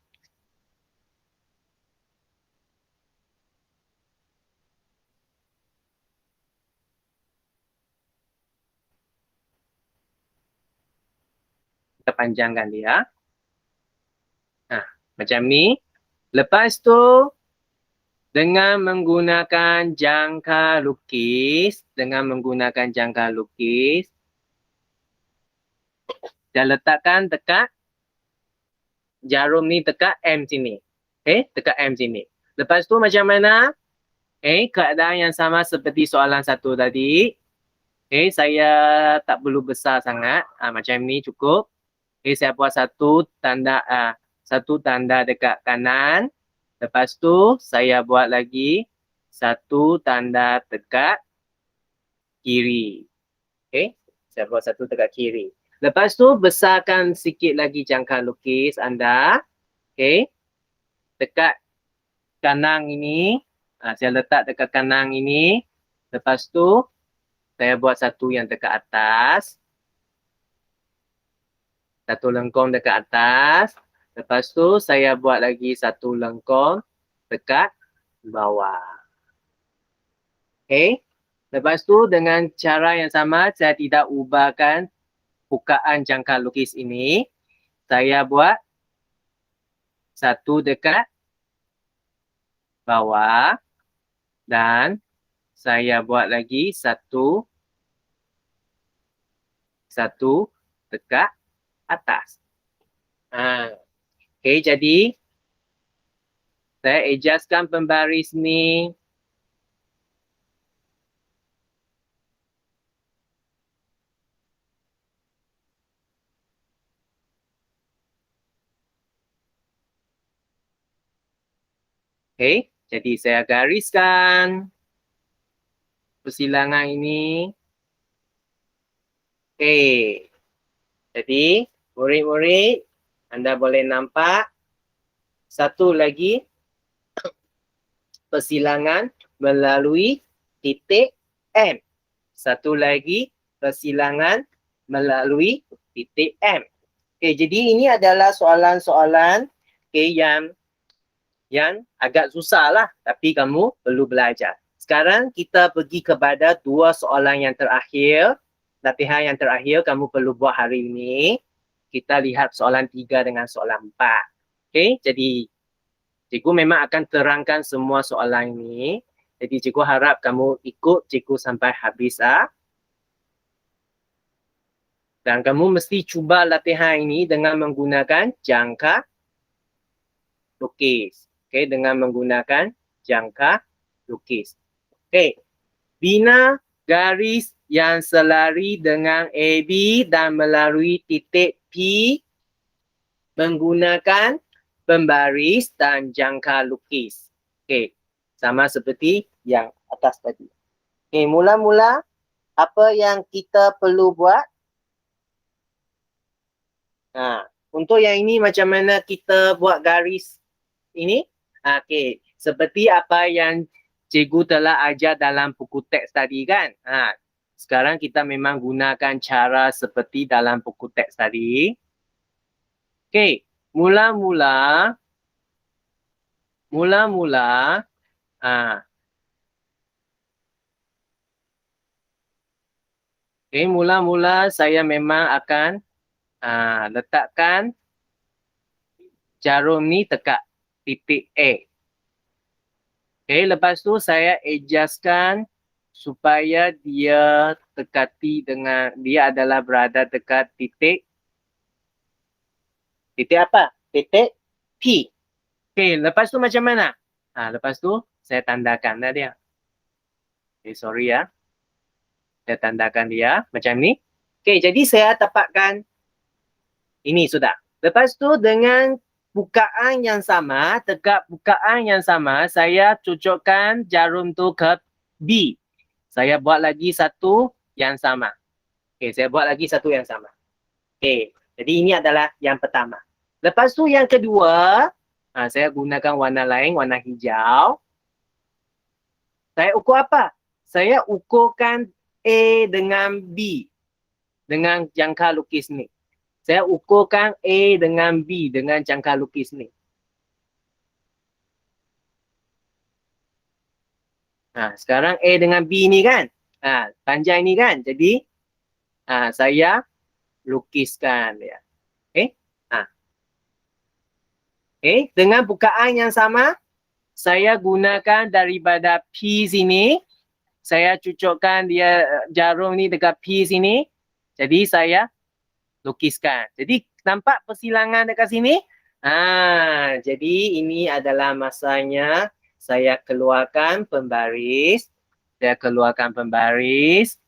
Kita panjangkan dia. Macam ni. Lepas tu, dengan menggunakan jangka lukis, dan letakkan dekat jarum ni dekat M sini. Dekat M sini. Lepas tu macam mana? Keadaan yang sama seperti soalan satu tadi. Saya tak perlu besar sangat. Macam ni cukup. Saya buat satu tanda dekat kanan. Lepas tu saya buat lagi satu tanda dekat kiri. Saya buat satu dekat kiri. Lepas tu besarkan sikit lagi jangka lukis anda. Dekat kanang ini. Saya letak dekat kanang ini. Lepas tu saya buat satu yang dekat atas. Satu lengkung dekat atas. Lepas tu saya buat lagi satu lengkung dekat bawah. Lepas tu dengan cara yang sama saya tidak ubahkan bukaan jangka lukis ini. Saya buat satu dekat bawah dan saya buat lagi satu dekat atas. Jadi saya adjustkan pembaris ni. Jadi saya gariskan persilangan ini. Jadi murid-murid anda boleh nampak satu lagi persilangan melalui titik M. Satu lagi persilangan melalui titik M. Jadi ini adalah soalan-soalan yang agak susah lah, tapi kamu perlu belajar. Sekarang kita pergi kepada dua soalan yang terakhir. Latihan yang terakhir kamu perlu buat hari ini. Kita lihat soalan 3 dengan soalan 4. Jadi cikgu memang akan terangkan semua soalan ini. Jadi cikgu harap kamu ikut cikgu sampai habis. Dan kamu mesti cuba latihan ini dengan menggunakan jangka lukis. Dengan menggunakan jangka lukis. Bina garis yang selari dengan AB dan melalui titik P menggunakan pembaris dan jangka lukis. Sama seperti yang atas tadi. Mula-mula apa yang kita perlu buat? Untuk yang ini macam mana kita buat garis ini? Seperti apa yang cikgu telah ajar dalam buku teks tadi kan? Sekarang kita memang gunakan cara seperti dalam buku teks tadi. Mula-mula saya memang akan letakkan jarum ni dekat titik A. Lepas tu saya adjustkan supaya dia dia adalah berada dekat titik apa? Titik P. Lepas tu macam mana? Lepas tu saya tandakan dia. Sorry ya. Saya tandakan dia macam ni. Jadi saya tapakkan ini sudah. Lepas tu dengan bukaan yang sama, dekat bukaan yang sama, saya cocokkan jarum tu ke B. Saya buat lagi satu yang sama. Saya buat lagi satu yang sama. Jadi ini adalah yang pertama. Lepas tu yang kedua, saya gunakan warna lain, warna hijau. Saya ukur apa? Saya ukurkan A dengan B dengan jangka lukis ni. Saya ukurkan A dengan B dengan jangka lukis ni. Sekarang A dengan B ni kan? Panjang ni kan? Jadi saya lukiskan dia. Okay, dengan bukaan yang sama, saya gunakan daripada P sini. Saya cucukkan dia jarum ni dekat P sini. Jadi saya lukiskan. Jadi nampak persilangan dekat sini? Jadi ini adalah masanya saya keluarkan pembaris. Saya keluarkan pembaris.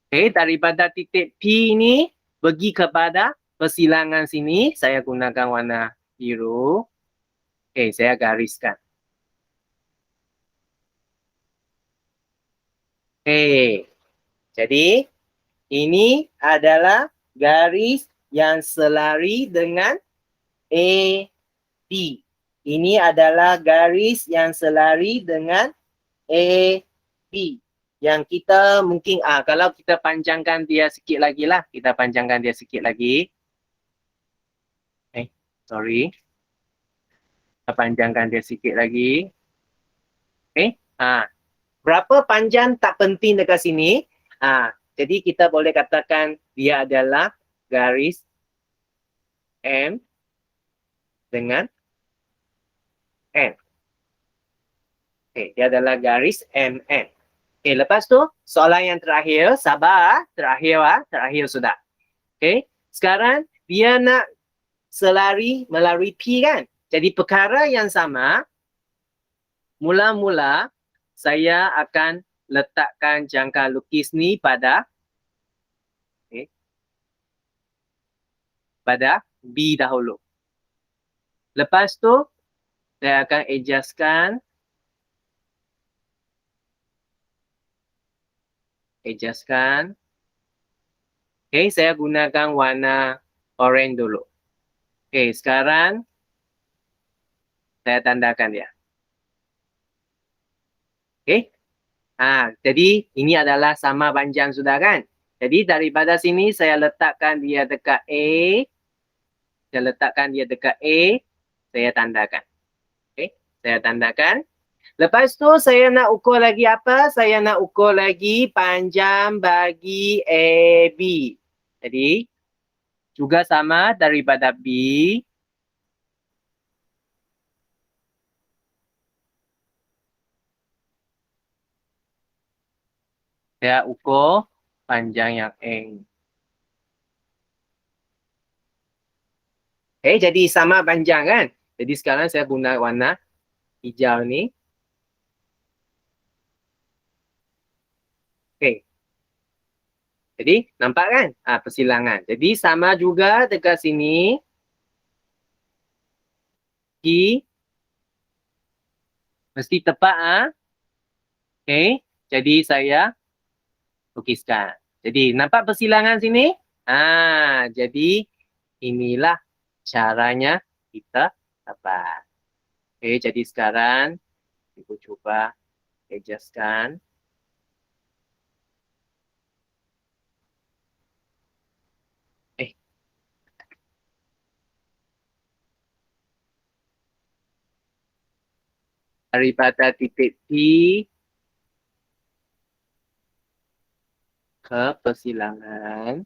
Okay, daripada titik P ini pergi kepada persilangan sini. Saya gunakan warna biru. Okay, saya gariskan. Okay, jadi ini adalah garis yang selari dengan AB. Ini adalah garis yang selari dengan AB. Yang kita mungkin, kalau kita panjangkan dia sikit lagi lah. Kita panjangkan dia sikit lagi. Sorry. Kita panjangkan dia sikit lagi. Berapa panjang tak penting dekat sini. Jadi kita boleh katakan dia adalah garis M dengan N. Dia adalah garis MN. Lepas tu soalan yang terakhir, sabar, terakhir sudah. Sekarang dia nak selari melalui P kan. Jadi perkara yang sama, mula-mula saya akan letakkan jangka lukis ni pada B dahulu. Lepas tu saya akan adjustkan. Saya gunakan warna orange dulu. Sekarang saya tandakan dia. Jadi ini adalah sama panjang sudah kan? Jadi daripada sini saya letakkan dia dekat A. Saya letakkan dia dekat A. Saya tandakan. Saya tandakan. Lepas tu saya nak ukur lagi apa? Saya nak ukur lagi panjang bagi AB. Jadi juga sama daripada B. Saya ukur panjang yang N. Jadi sama panjang kan? Jadi sekarang saya guna warna hijau ni. Jadi nampak kan? Persilangan. Jadi sama juga dekat sini. P mesti tepat. Jadi saya lukiskan. Jadi nampak persilangan sini? Jadi inilah caranya kita dapat. Jadi sekarang ibu coba adjustkan. Daripada titik P ke persilangan.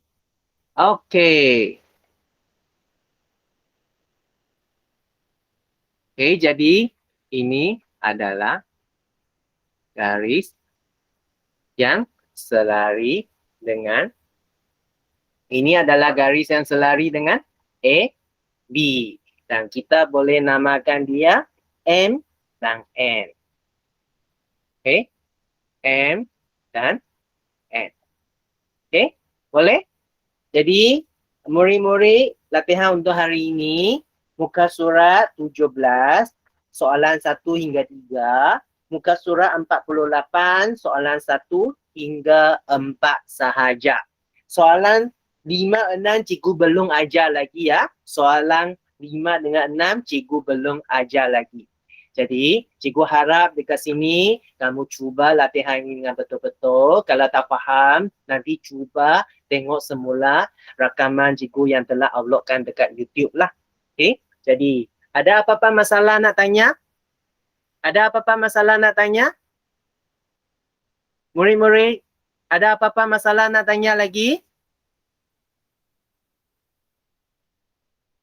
Jadi ini adalah garis yang selari dengan A, B. Dan kita boleh namakan dia M dan N. M dan N. Boleh? Jadi, murid-murid latihan untuk hari ini, muka surat 17, soalan 1 hingga 3, muka surat 48, soalan 1 hingga 4 sahaja. Soalan 5, 6 cikgu belum ajar lagi ya. Soalan 5 dengan 6 cikgu belum ajar lagi. Jadi, cikgu harap dekat sini kamu cuba latihan ini dengan betul-betul. Kalau tak faham, nanti cuba tengok semula rakaman cikgu yang telah uploadkan dekat YouTube lah. Jadi, ada apa-apa masalah nak tanya? Ada apa-apa masalah nak tanya? Murid-murid, ada apa-apa masalah nak tanya lagi?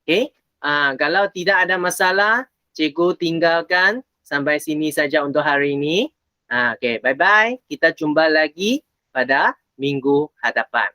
Okay. Kalau tidak ada masalah, cikgu tinggalkan sampai sini saja untuk hari ini. Okay, bye-bye. Kita jumpa lagi pada minggu hadapan.